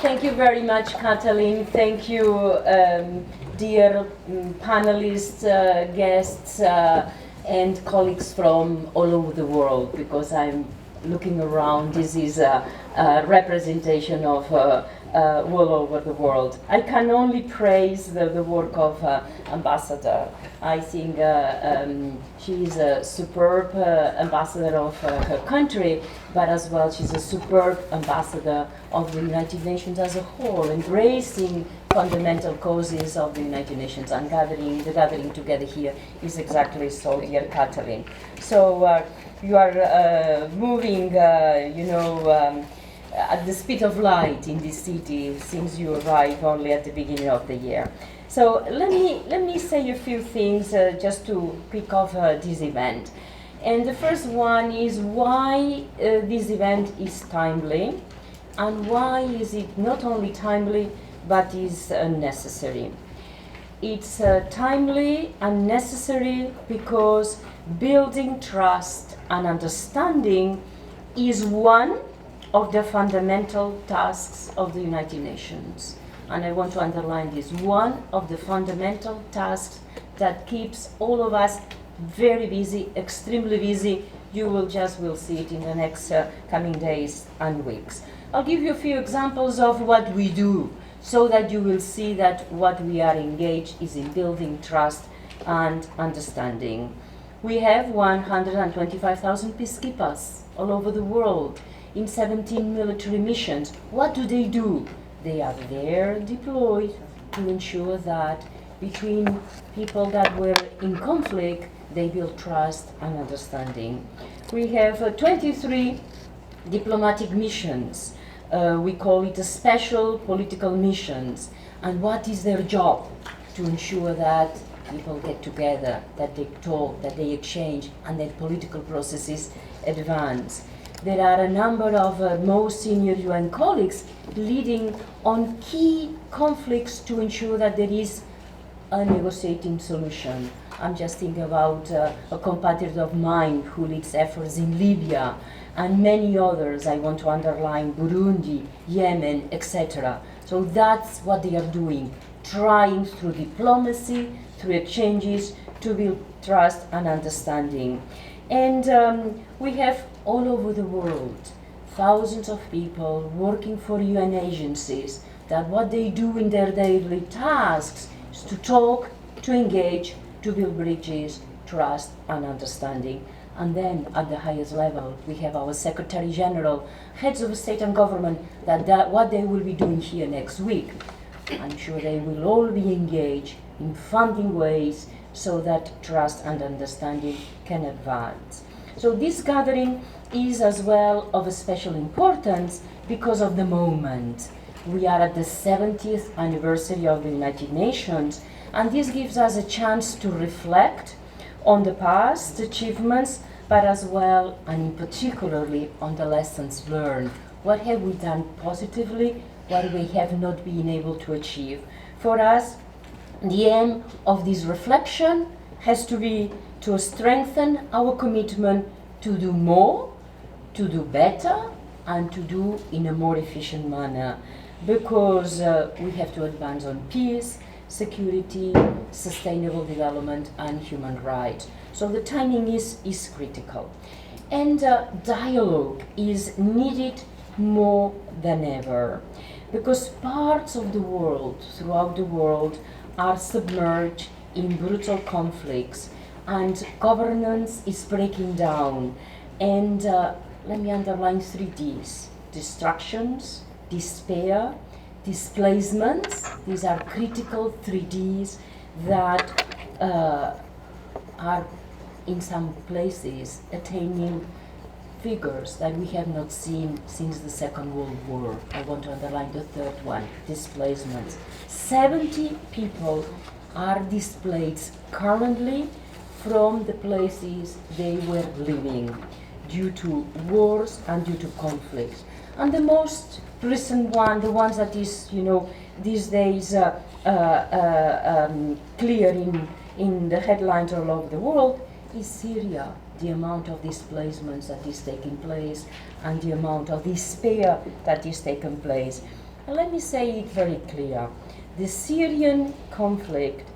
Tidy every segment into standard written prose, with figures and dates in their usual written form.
Thank you very much, Katalin. Thank you, dear panelists, guests, and colleagues from all over the world, because I'm looking around. This is a representation of all over the world. I can only praise the work of Ambassador. I think she is a superb ambassador of her country, but as well she's a superb ambassador of the United Nations as a whole, embracing fundamental causes of the United Nations, and the gathering together here is exactly so, dear Katalin. So you are moving, at the speed of light in this city since you arrived only at the beginning of the year. So let me say a few things just to kick off this event. And the first one is why this event is timely, and why is it not only timely but is necessary. It's timely and necessary because building trust and understanding is one of the fundamental tasks of the United Nations. And I want to underline this, one of the fundamental tasks that keeps all of us very busy, extremely busy. You will see it in the next coming days and weeks. I'll give you a few examples of what we do, so that you will see that what we are engaged is in building trust and understanding. We have 125,000 peacekeepers all over the world in 17 military missions. What do? They are there deployed to ensure that between people that were in conflict, they build trust and understanding. We have 23 diplomatic missions. We call it a special political missions. And what is their job? To ensure that people get together, that they talk, that they exchange, and that political processes advance. There are a number of most senior UN colleagues leading on key conflicts to ensure that there is a negotiating solution. I'm just thinking about a compatriot of mine who leads efforts in Libya, and many others. I want to underline Burundi, Yemen, etc. So that's what they are doing, trying through diplomacy, through exchanges, to build trust and understanding. And we have all over the world thousands of people working for UN agencies, that what they do in their daily tasks is to talk, to engage, to build bridges, trust and understanding. And then at the highest level, we have our Secretary General, heads of state and government, that what they will be doing here next week. I'm sure they will all be engaged in funding ways so that trust and understanding can advance. So this gathering is as well of a special importance because of the moment. We are at the 70th anniversary of the United Nations, and this gives us a chance to reflect on the past achievements, but as well and particularly on the lessons learned. What have we done positively? What we have not been able to achieve? For us, the aim of this reflection has to be to strengthen our commitment to do more, to do better, and to do in a more efficient manner, because we have to advance on peace, security, sustainable development, and human rights. So the timing is critical. And dialogue is needed more than ever, because parts of the world, throughout the world, are submerged in brutal conflicts, and governance is breaking down. And let me underline 3 Ds: distractions, despair, displacements. These are critical 3 Ds that are in some places attaining figures that we have not seen since the Second World War. I want to underline the 3rd one, displacements. 70 people are displaced currently from the places they were living due to wars and due to conflicts. And the most recent one, the ones that is, these days clear in the headlines all over the world, is Syria. The amount of displacements that is taking place and the amount of despair that is taking place. And let me say it very clear. The Syrian conflict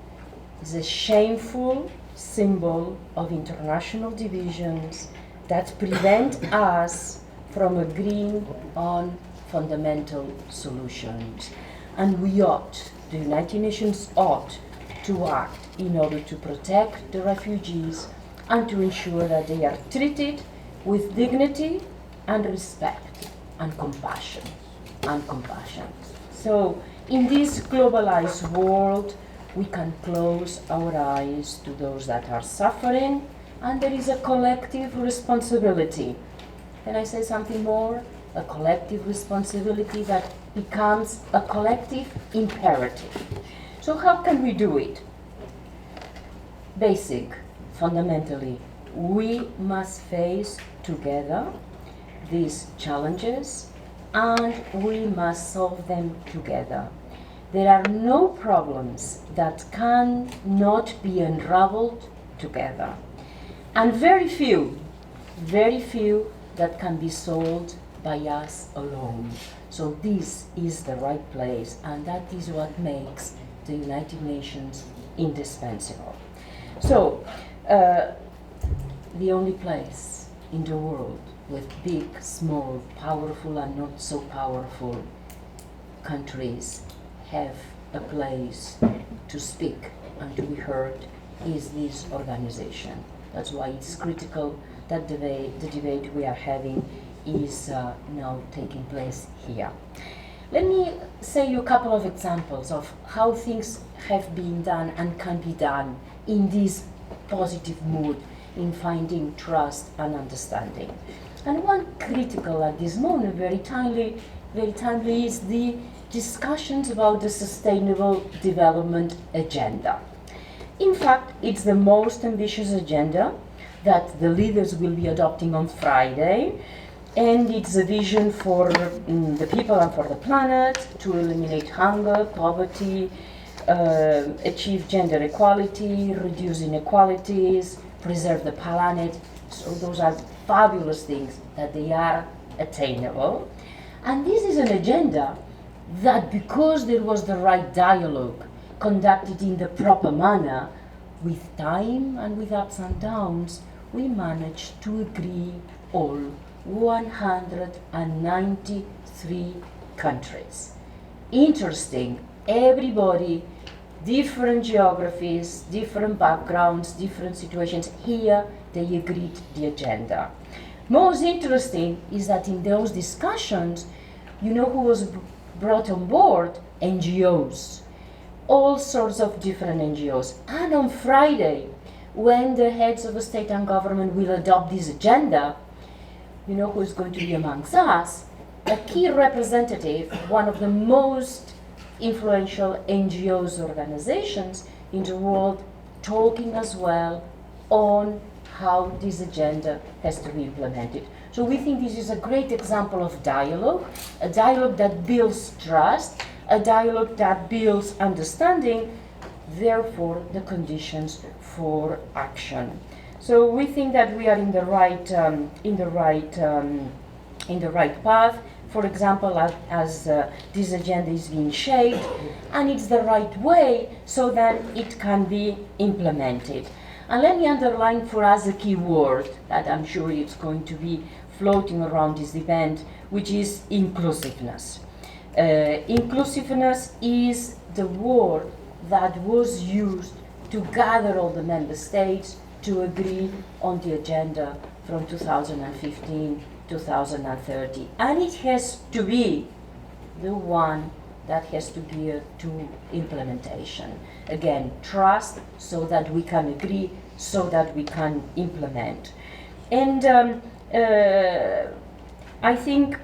is a shameful symbol of international divisions that prevent us from agreeing on fundamental solutions. And we ought, the United Nations ought, to act in order to protect the refugees and to ensure that they are treated with dignity and respect and compassion. So in this globalized world, we can close our eyes to those that are suffering, and there is a collective responsibility. Can I say something more? A collective responsibility that becomes a collective imperative. So how can we do it? Basic, fundamentally, we must face together these challenges and we must solve them together. There are no problems that can not be unraveled together, and very few that can be solved by us alone. So this is the right place, and that is what makes the United Nations indispensable. So the only place in the world with big, small, powerful and not so powerful countries have a place to speak and to be heard is this organization. That's why it's critical that the debate we are having is now taking place here. Let me say you a couple of examples of how things have been done and can be done in this positive mood in finding trust and understanding. And one critical at this moment, very timely, is the discussions about the Sustainable Development Agenda. In fact, it's the most ambitious agenda that the leaders will be adopting on Friday, and it's a vision for the people and for the planet to eliminate hunger, poverty, achieve gender equality, reduce inequalities, preserve the planet. So those are fabulous things that they are attainable. And this is an agenda that, because there was the right dialogue conducted in the proper manner, with time and with ups and downs, we managed to agree all 193 countries. Interesting, everybody, different geographies, different backgrounds, different situations, here they agreed the agenda. Most interesting is that in those discussions, you know who was brought on board? NGOs, all sorts of different NGOs. And on Friday, when the heads of the state and government will adopt this agenda, you know who is going to be amongst us? A key representative, one of the most influential NGOs organizations in the world, talking as well on how this agenda has to be implemented. So we think this is a great example of dialogue, a dialogue that builds trust, a dialogue that builds understanding, therefore the conditions for action. So we think that we are in the right path. For example, as this agenda is being shaped, and it's the right way so that it can be implemented. And let me underline for us a key word that I'm sure it's going to be floating around this event, which is inclusiveness. Inclusiveness is the word that was used to gather all the member states to agree on the agenda from 2015-2030. And it has to be the one that has to be to implementation. Again, trust so that we can agree, so that we can implement. And I think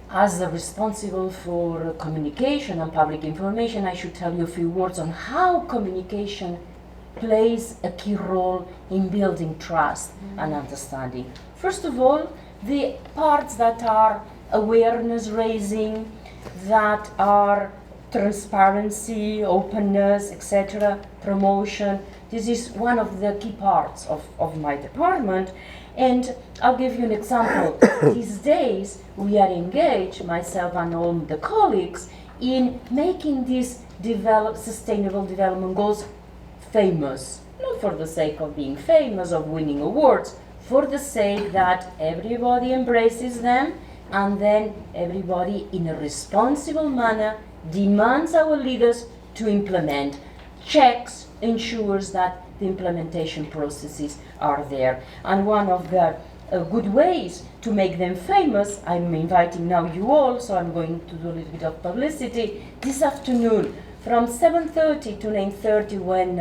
as responsible for communication and public information, I should tell you a few words on how communication plays a key role in building trust and understanding. First of all, the parts that are awareness raising, that are transparency, openness, etc., promotion. This is one of the key parts of my department. And I'll give you an example. These days, we are engaged, myself and all the colleagues, in making these sustainable development goals famous. Not for the sake of being famous, of winning awards, for the sake that everybody embraces them, and then everybody, in a responsible manner, demands our leaders to implement, checks, ensures that the implementation processes are there. And one of the good ways to make them famous, I'm inviting now you all, so I'm going to do a little bit of publicity, this afternoon from 7:30 to 9:30, when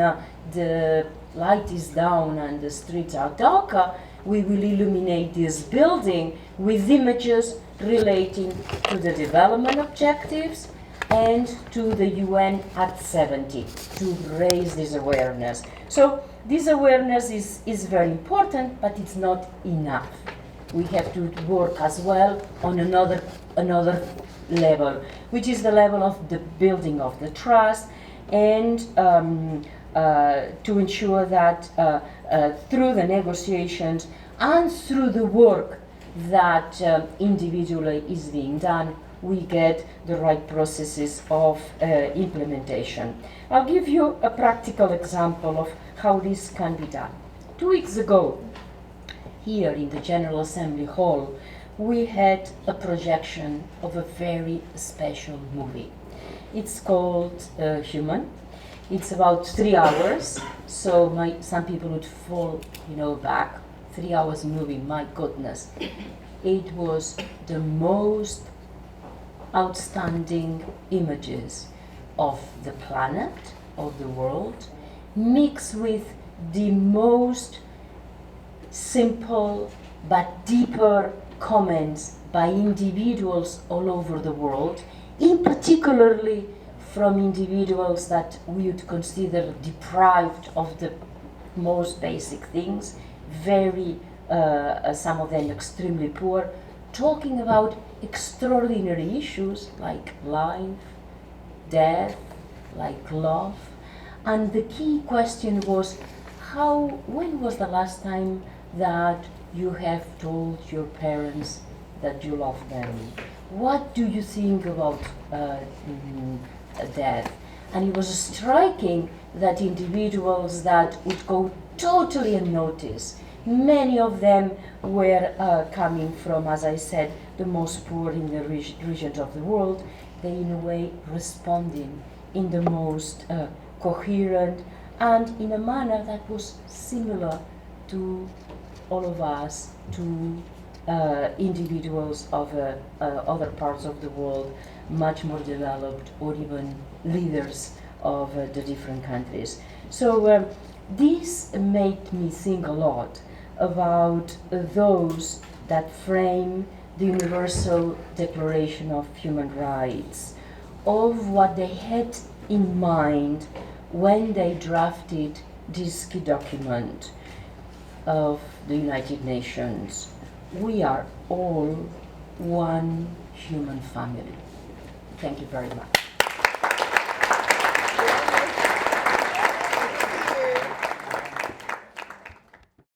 the light is down and the streets are darker, we will illuminate this building with images relating to the development objectives and to the UN at 70 to raise this awareness. So this awareness is very important, but it's not enough. We have to work as well on another level, which is the level of the building of the trust, and to ensure that through the negotiations and through the work that individually is being done, we get the right processes of implementation. I'll give you a practical example of how this can be done. 2 weeks ago, here in the General Assembly Hall, we had a projection of a very special movie. It's called Human. It's about 3 hours, so some people would fall, back. 3 hours movie, my goodness. It was the most outstanding images of the planet, of the world, mixed with the most simple but deeper comments by individuals all over the world, in particularly from individuals that we would consider deprived of the most basic things, some of them extremely poor, talking about extraordinary issues like life, death, like love. And the key question was, when was the last time that you have told your parents that you love them? What do you think about death? And it was striking that individuals that would go totally unnoticed, many of them were coming from, as I said, the most poor in the regions of the world. They, in a way, responding in the most coherent and in a manner that was similar to all of us, to individuals of other parts of the world, much more developed, or even leaders of the different countries. So this made me think a lot about those that frame the Universal Declaration of Human Rights, of what they had in mind when they drafted this key document of the United Nations. We are all one human family. Thank you very much.